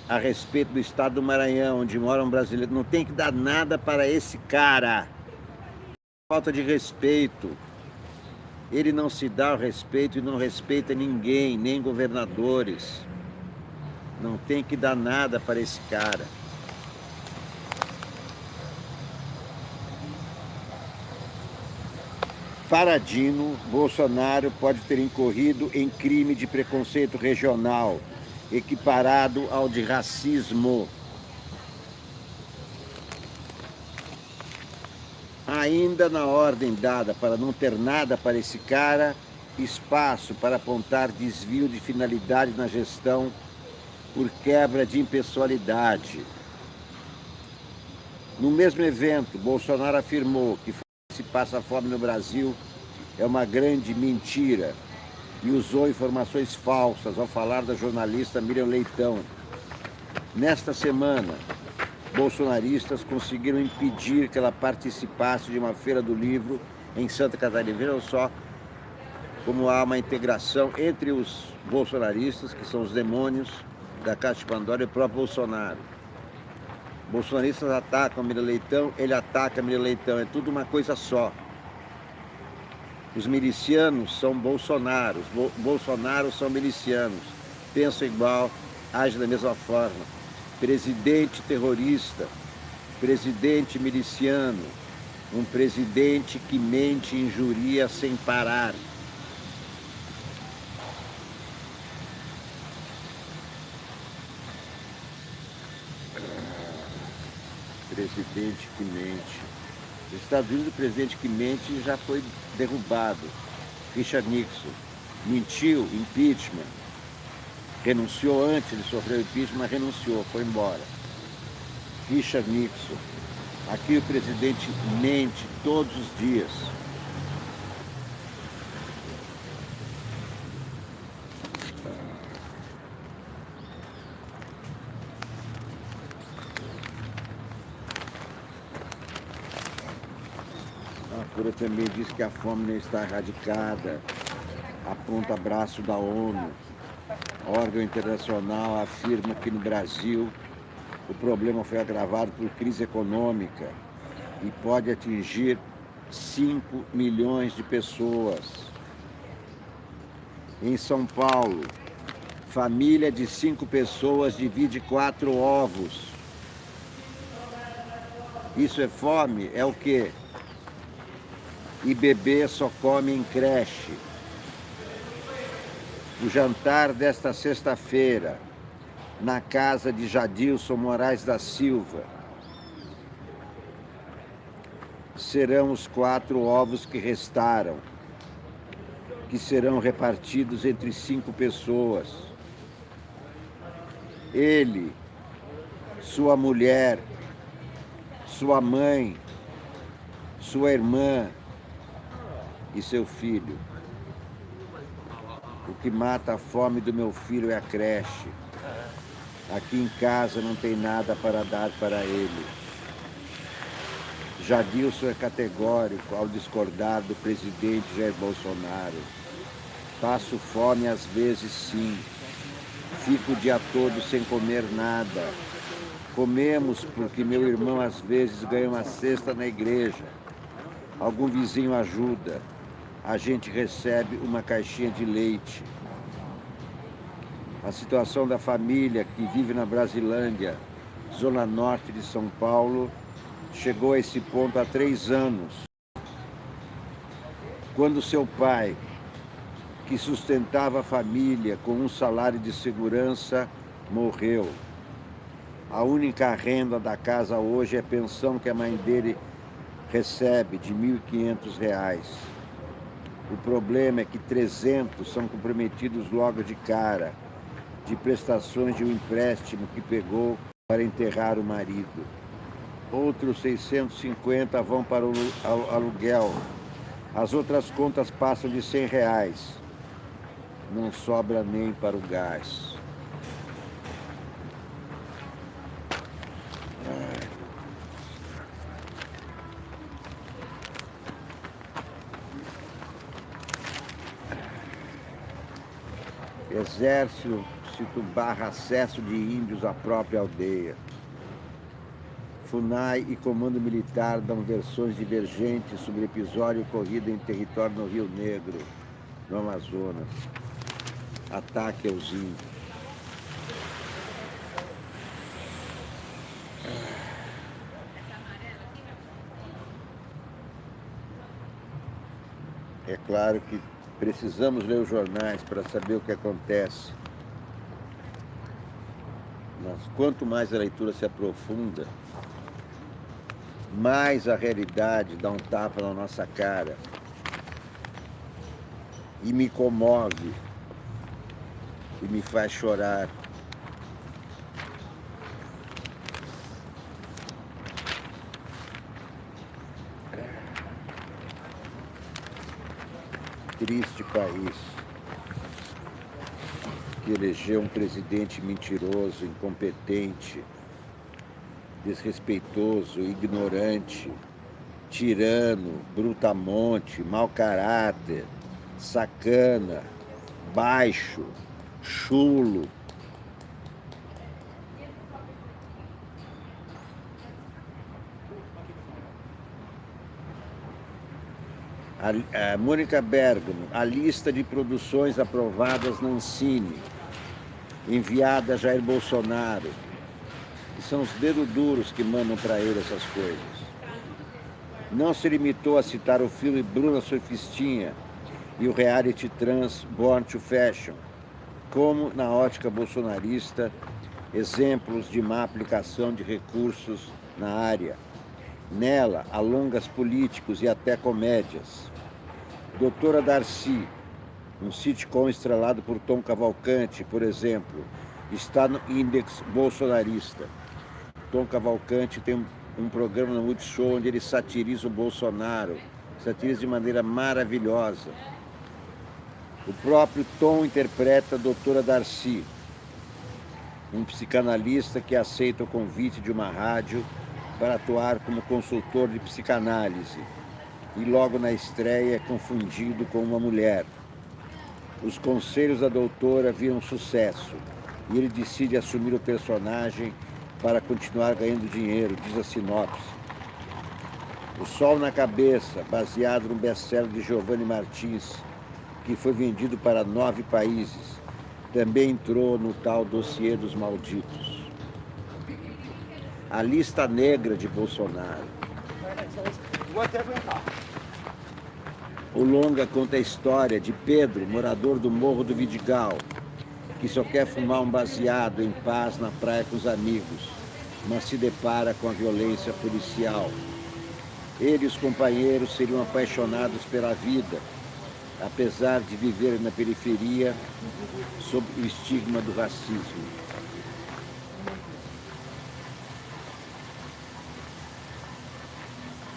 a respeito do estado do Maranhão, onde mora um brasileiro. Não tem que dar nada para esse cara. Falta de respeito. Ele não se dá o respeito e não respeita ninguém, nem governadores. Não tem que dar nada para esse cara. Para Dino, Bolsonaro pode ter incorrido em crime de preconceito regional, equiparado ao de racismo. Ainda na ordem dada para não ter nada para esse cara, espaço para apontar desvio de finalidade na gestão por quebra de impessoalidade. No mesmo evento, Bolsonaro afirmou que se passa fome no Brasil é uma grande mentira e usou informações falsas ao falar da jornalista Miriam Leitão. Nesta semana, bolsonaristas conseguiram impedir que ela participasse de uma feira do livro em Santa Catarina. Vejam só como há uma integração entre os bolsonaristas, que são os demônios da Caixa de Pandora, e o próprio Bolsonaro. Bolsonaristas atacam a Miriam Leitão, ele ataca a Miriam Leitão, é tudo uma coisa só. Os milicianos são Bolsonaro, os Bolsonaros são milicianos, pensam igual, agem da mesma forma. Presidente terrorista, presidente miliciano, um presidente que mente e injuria sem parar. Presidente que mente. Nos Estados Unidos, o presidente que mente já foi derrubado. Richard Nixon mentiu, impeachment. Renunciou antes de sofrer o impeachment, mas renunciou, foi embora. Richard Nixon. Aqui o presidente mente todos os dias. A Folha também diz que a fome não está erradicada, aponta abraço da ONU. O órgão internacional afirma que no Brasil O problema foi agravado por crise econômica e pode atingir 5 milhões de pessoas. Em São Paulo, família de 5 pessoas divide 4 ovos. Isso é fome? É o quê? E bebê só come em creche. O jantar desta sexta-feira, na casa de Jadilson Moraes da Silva, serão os 4 ovos que restaram, que serão repartidos entre 5 pessoas. Ele, sua mulher, sua mãe, sua irmã e seu filho. O que mata a fome do meu filho é a creche. Aqui em casa não tem nada para dar para ele. Jadilson é categórico ao discordar do presidente Jair Bolsonaro. Passo fome às vezes, sim. Fico o dia todo sem comer nada. Comemos porque meu irmão às vezes ganha uma cesta na igreja. Algum vizinho ajuda. A gente recebe uma caixinha de leite. A situação da família que vive na Brasilândia, zona norte de São Paulo, chegou a esse ponto há 3 anos. Quando seu pai, que sustentava a família com um salário de segurança, morreu. A única renda da casa hoje é a pensão que a mãe dele recebe, de R$ 1.500. O problema é que 300 são comprometidos logo de cara, de prestações de um empréstimo que pegou para enterrar o marido. Outros 650 vão para o aluguel. As outras contas passam de R$ 100. Não sobra nem para o gás. Exército barra acesso de índios à própria aldeia. FUNAI e Comando Militar dão versões divergentes sobre episódio ocorrido em território no Rio Negro, no Amazonas. Ataque aos índios. É claro que precisamos ler os jornais para saber o que acontece. Mas quanto mais a leitura se aprofunda, mais a realidade dá um tapa na nossa cara e me comove e me faz chorar. Triste país que elegeu um presidente mentiroso, incompetente, desrespeitoso, ignorante, tirano, brutamonte, mau caráter, sacana, baixo, chulo. A Mônica Bergamo, a lista de produções aprovadas na Ancine, enviada a Jair Bolsonaro, que são os dedos duros que mandam para ele essas coisas. Não se limitou a citar o filme Bruna Surfistinha e o reality trans Born to Fashion, como, na ótica bolsonarista, exemplos de má aplicação de recursos na área. Nela, há longas políticos e até comédias. Doutora Darcy, um sitcom estrelado por Tom Cavalcante, por exemplo, está no índex bolsonarista. Tom Cavalcante tem um programa no Multishow onde ele satiriza o Bolsonaro, satiriza de maneira maravilhosa. O próprio Tom interpreta a doutora Darcy, um psicanalista que aceita o convite de uma rádio para atuar como consultor de psicanálise e logo na estreia é confundido com uma mulher. Os conselhos da doutora viram sucesso e ele decide assumir o personagem para continuar ganhando dinheiro, diz a sinopse. O Sol na Cabeça, baseado no best-seller de Giovanni Martins, que foi vendido para 9 países, também entrou no tal dossiê dos malditos. A Lista Negra de Bolsonaro. O longa conta a história de Pedro, morador do Morro do Vidigal, que só quer fumar um baseado em paz na praia com os amigos, mas se depara com a violência policial. Ele e os companheiros seriam apaixonados pela vida, apesar de viverem na periferia sob o estigma do racismo.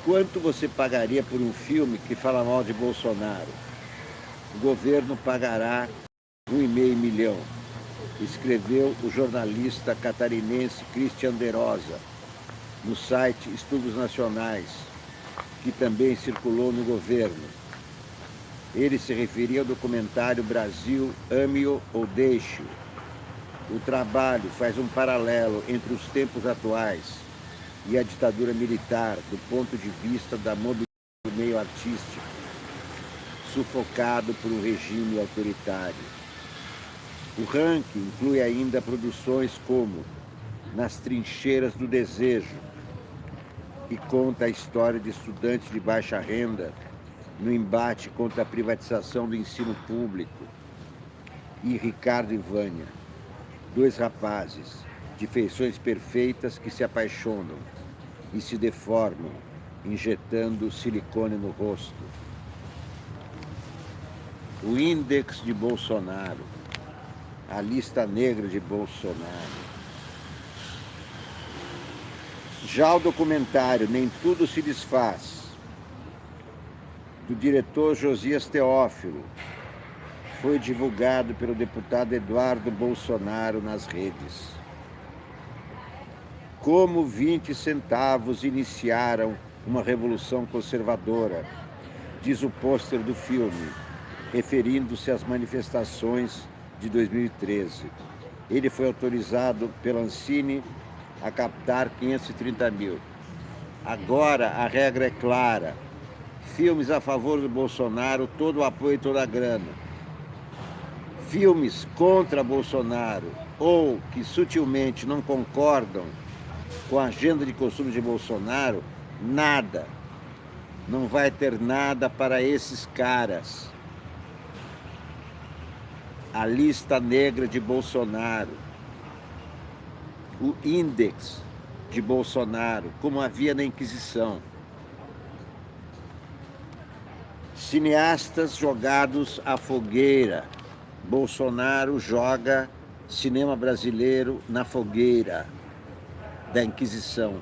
Quanto você pagaria por um filme que fala mal de Bolsonaro? O governo pagará 1,5 milhão, escreveu o jornalista catarinense Christian De Rosa no site Estudos Nacionais, que também circulou no governo. Ele se referia ao documentário Brasil, Ame-o ou Deixe-o. O trabalho faz um paralelo entre os tempos atuais e a ditadura militar do ponto de vista da mobilização do meio artístico, sufocado por um regime autoritário. O ranking inclui ainda produções como Nas Trincheiras do Desejo, que conta a história de estudantes de baixa renda no embate contra a privatização do ensino público, e Ricardo e Vânia, 2 rapazes de feições perfeitas que se apaixonam e se deformam, injetando silicone no rosto. O Índex de Bolsonaro, a Lista Negra de Bolsonaro. Já o documentário Nem Tudo Se Desfaz, do diretor Josias Teófilo, foi divulgado pelo deputado Eduardo Bolsonaro nas redes. Como 20 centavos iniciaram uma revolução conservadora, diz o pôster do filme, referindo-se às manifestações de 2013. Ele foi autorizado pela Ancine a captar 530 mil. Agora a regra é clara. Filmes a favor do Bolsonaro, todo o apoio e toda a grana. Filmes contra Bolsonaro ou que sutilmente não concordam com a agenda de consumo de Bolsonaro, nada. Não vai ter nada para esses caras. A Lista Negra de Bolsonaro. O Índex de Bolsonaro, como havia na Inquisição. Cineastas jogados à fogueira. Bolsonaro joga cinema brasileiro na fogueira da Inquisição.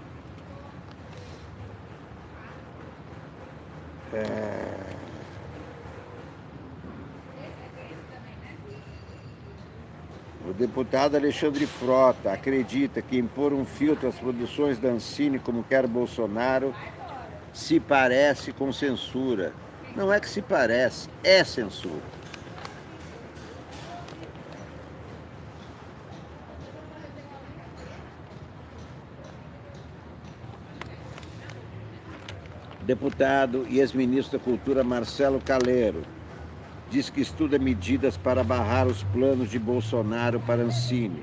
O deputado Alexandre Frota acredita que impor um filtro às produções da Ancine, como quer Bolsonaro, se parece com censura. Não é que se parece, é censura. Deputado e ex-ministro da Cultura Marcelo Calero diz que estuda medidas para barrar os planos de Bolsonaro para Ancine.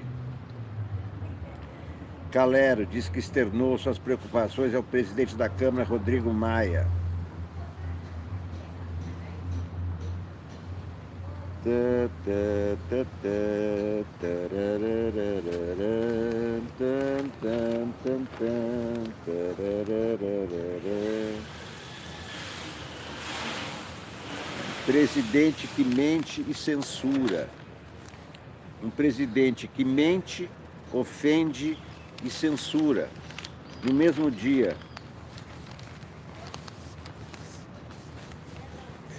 Calero diz que externou suas preocupações ao presidente da Câmara, Rodrigo Maia. Presidente que mente e censura. Um presidente que mente, ofende e censura no mesmo dia.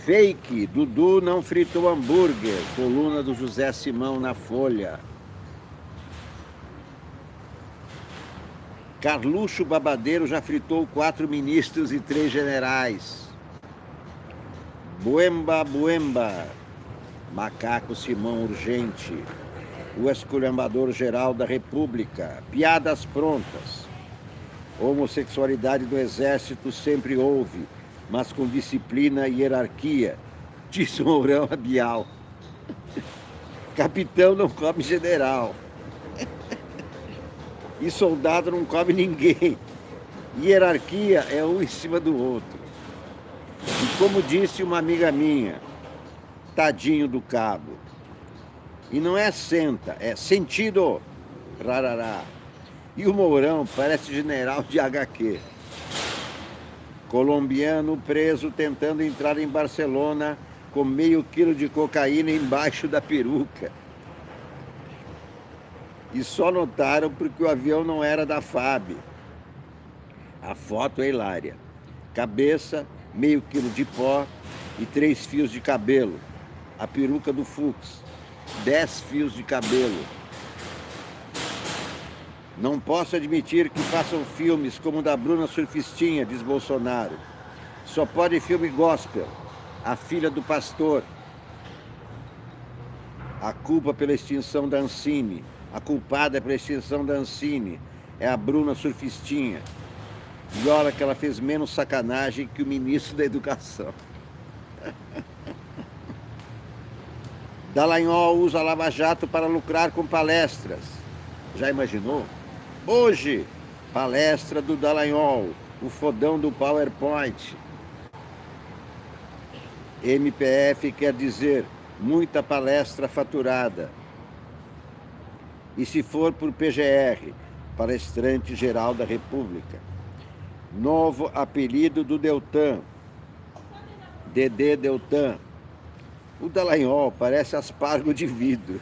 Fake, Dudu não fritou hambúrguer, coluna do José Simão na Folha. Carluxo Babadeiro já fritou 4 ministros e 3 generais. Buemba, buemba, macaco Simão urgente. o esculhambador geral da República. Piadas prontas. Homossexualidade do Exército sempre houve, mas com disciplina e hierarquia, diz Mourão a Bial. Capitão não come general. E soldado não come ninguém. Hierarquia é um em cima do outro. E como disse uma amiga minha, tadinho do cabo. E não é senta, é sentido. Rarará. E o Mourão parece general de HQ. Colombiano preso tentando entrar em Barcelona com meio quilo de cocaína embaixo da peruca. E só notaram porque o avião não era da FAB. A foto é hilária. Cabeça, meio quilo de pó e 3 fios de cabelo. A peruca do Fux, 10 fios de cabelo. Não posso admitir que façam filmes como o da Bruna Surfistinha, diz Bolsonaro. Só pode filme gospel. A filha do pastor. A culpa pela extinção da Ancine. A culpada pela extinção da Ancine é a Bruna Surfistinha. E olha que ela fez menos sacanagem que o ministro da Educação. Dallagnol usa a Lava Jato para lucrar com palestras. Já imaginou? Hoje, palestra do Dallagnol, o fodão do PowerPoint. MPF quer dizer muita palestra faturada. E se for por PGR, palestrante geral da República. Novo apelido do Deltan, Dedê Deltan. O Dallagnol parece aspargo de vidro.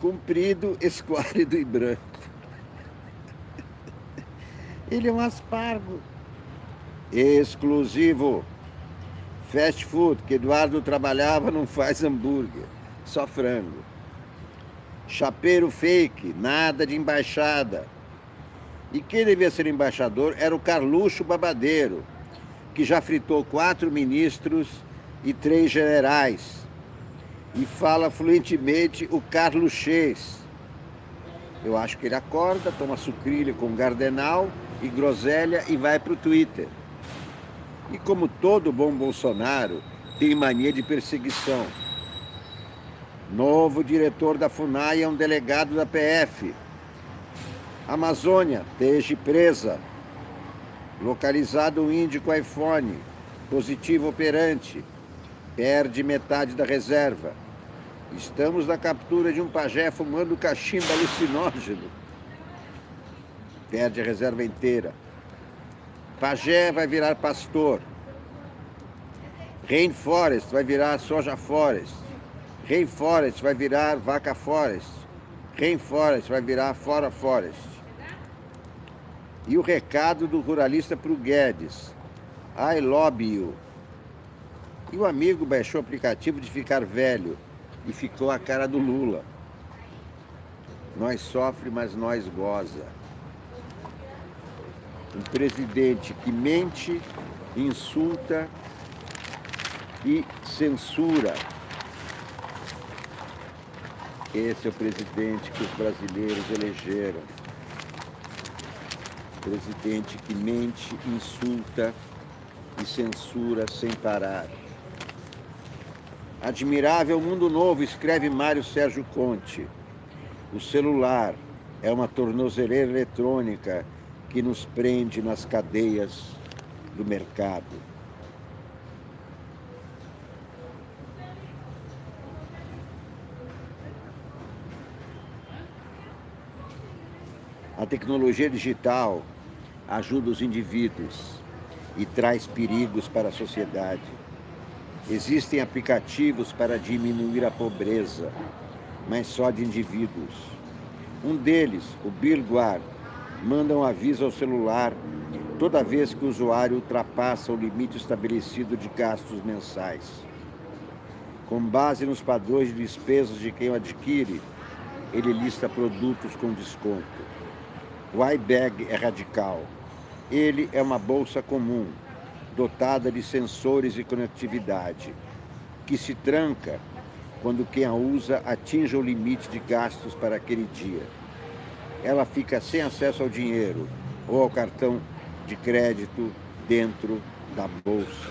Comprido, esquálido e branco. Ele é um aspargo. Exclusivo. Fast food, que Eduardo trabalhava, não faz hambúrguer, só frango. Chapeiro fake, nada de embaixada. E quem devia ser embaixador era o Carluxo Babadeiro, que já fritou 4 ministros e 3 generais. E fala fluentemente o carluxês. Eu acho que ele acorda, toma sucrilho com gardenal e groselha e vai para o Twitter. E como todo bom Bolsonaro, tem mania de perseguição. Novo diretor da FUNAI é um delegado da PF. Amazônia, esteja presa. Localizado um índio com iPhone. Positivo operante. Perde metade da reserva. Estamos na captura de um pajé fumando cachimbo alucinógeno. Perde a reserva inteira. Pajé vai virar pastor. Rainforest vai virar soja forest. Rainforest vai virar vaca forest. Rainforest vai virar fora forest. E o recado do ruralista para o Guedes. I love you. E o amigo baixou o aplicativo de ficar velho e ficou a cara do Lula. Nós sofre, mas nós goza. Um presidente que mente, insulta e censura. Esse é o presidente que os brasileiros elegeram. Presidente que mente, insulta e censura sem parar. Admirável mundo novo, escreve Mário Sérgio Conte. O celular é uma tornozeleira eletrônica que nos prende nas cadeias do mercado. A tecnologia digital ajuda os indivíduos e traz perigos para a sociedade. Existem aplicativos para diminuir a pobreza, mas só de indivíduos. Um deles, o BillGuard, manda um aviso ao celular toda vez que o usuário ultrapassa o limite estabelecido de gastos mensais. Com base nos padrões de despesas de quem o adquire, ele lista produtos com desconto. O iBag é radical. Ele é uma bolsa comum, dotada de sensores e conectividade, que se tranca quando quem a usa atinge o limite de gastos para aquele dia. Ela fica sem acesso ao dinheiro ou ao cartão de crédito dentro da bolsa.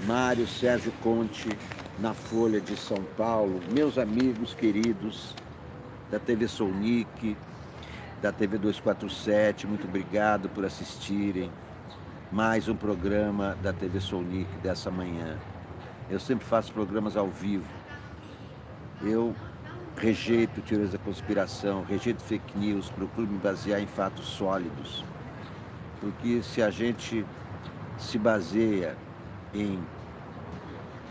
Mário Sérgio Conte, na Folha de São Paulo. Meus amigos queridos da TV Sounic, da TV 247, muito obrigado por assistirem mais um programa da TV Sounic dessa manhã. Eu sempre faço programas ao vivo. Eu rejeito teorias da conspiração, rejeito fake news, procuro me basear em fatos sólidos. Porque se a gente se baseia em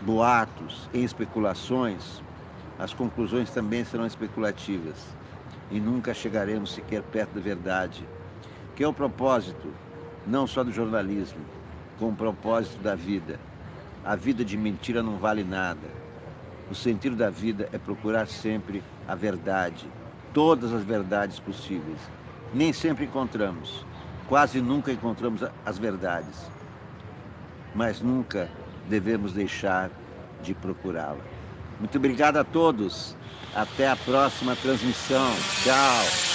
boatos, em especulações, as conclusões também serão especulativas e nunca chegaremos sequer perto da verdade, que é o propósito não só do jornalismo, como o propósito da vida. A vida de mentira não vale nada. O sentido da vida é procurar sempre a verdade, todas as verdades possíveis. Nem sempre encontramos, quase nunca encontramos as verdades, mas nunca devemos deixar de procurá-la. Muito obrigado a todos. Até a próxima transmissão. Tchau.